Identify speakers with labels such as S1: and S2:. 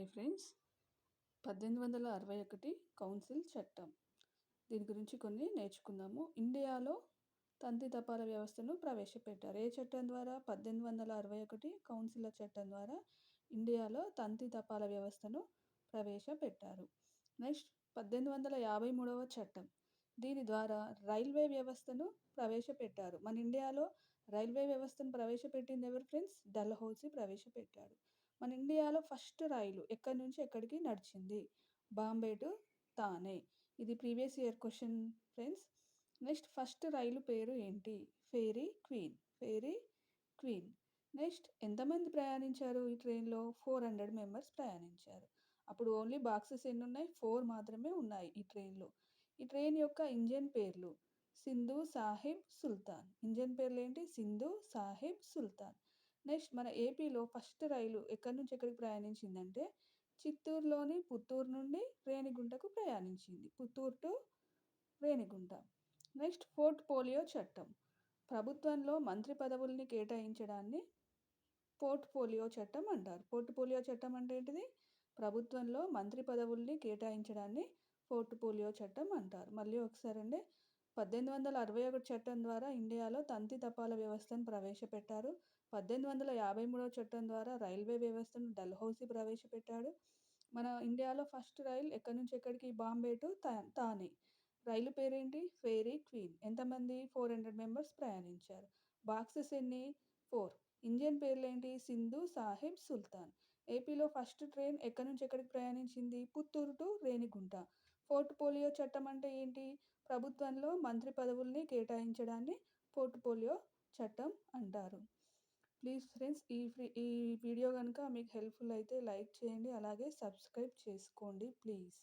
S1: Hi friends. 1861 council చట్టం. దీని గురించి కొన్ని నేర్చుకుందాము. ఇండియాలో తంతి తపాలా వ్యవస్థను ప్రవేశపెట్టారు. ఏ చట్టం ద్వారా? 1861 కౌన్సిల్ చట్టం ద్వారా ఇండియాలో తంతి తపాలా వ్యవస్థను ప్రవేశపెట్టారు. నెక్స్ట్ 1853వ చట్టం. దీని ద్వారా రైల్వే వ్యవస్థను ప్రవేశపెట్టారు. మన ఇండియాలో రైల్వే వ్యవస్థను ప్రవేశపెట్టింది ఎవరు ఫ్రెండ్స్? డల్హౌసీ ప్రవేశపెట్టాడు. మన ఇండియాలో ఫస్ట్ రైలు ఎక్కడి నుంచి ఎక్కడికి నడిచింది? బాంబే టు థానే. ఇది previous year question friends. Next first రైలు పేరు ఏంటి? Fairy queen. Fairy queen. Next ఎంతమంది ప్రయాణించారు ఈ ట్రైన్లో? 400 మెంబర్స్ ప్రయాణించారు. అప్పుడు ఓన్లీ బాక్సెస్ ఎన్ని ఉన్నాయి? 4 మాత్రమే ఉన్నాయి ఈ ట్రైన్లో. ఈ ట్రైన్ యొక్క ఇంజన్ పేర్లు సింధు, సాహిబ్, సుల్తాన్. ఇంజన్ పేర్లు ఏంటి? సింధు, సాహిబ్, సుల్తాన్. నెక్స్ట్ మన ఏపీలో ఫస్ట్ రైలు ఎక్కడి నుంచి ఎక్కడికి ప్రయాణించిందంటే చిత్తూరులోని పుత్తూరు నుండి రేణిగుంటకు ప్రయాణించింది. Puttur to Renigunta. Next portfolio చట్టం. ప్రభుత్వంలో మంత్రి పదవుల్ని కేటాయించడాన్ని పోర్ట్ పోలియో చట్టం అంటారు. పోర్ట్ పోలియో చట్టం అంటే ఏంటిది? ప్రభుత్వంలో మంత్రి పదవుల్ని కేటాయించడాన్ని పోర్ట్ పోలియో చట్టం అంటారు. మళ్ళీ ఒకసారి అండి. 1861 చట్టం ద్వారా ఇండియాలో తంతి తపాలా వ్యవస్థను ప్రవేశపెట్టారు. 1853 చట్టం ద్వారా రైల్వే వ్యవస్థను డల్హౌసీ ప్రవేశపెట్టాడు. మన ఇండియాలో ఫస్ట్ రైలు ఎక్కడి నుంచి ఎక్కడికి? బాంబే టు థానే. రైలు పేరేంటి? Fairy queen. ఎంతమంది? 400 మెంబర్స్ ప్రయాణించారు. బాక్సెస్ ఎన్ని? 4. ఇండియన్ పేర్లేంటి? సింధు, సాహిబ్, సుల్తాన్. ఏపీలో ఫస్ట్ ట్రైన్ ఎక్కడి నుంచి ఎక్కడికి ప్రయాణించింది? Puttur to Renigunta. Portfolio చట్టం అంటే ఏంటి? ప్రభుత్వంలో మంత్రి పదవుల్ని కేటాయించడాన్ని పోర్ట్ పోలియో చట్టం అంటారు. ప్లీజ్ ఫ్రెండ్స్, ఈ వీడియో కనుక మీకు హెల్ప్ఫుల్ అయితే లైక్ చేయండి, అలాగే సబ్స్క్రైబ్ చేసుకోండి. ప్లీజ్.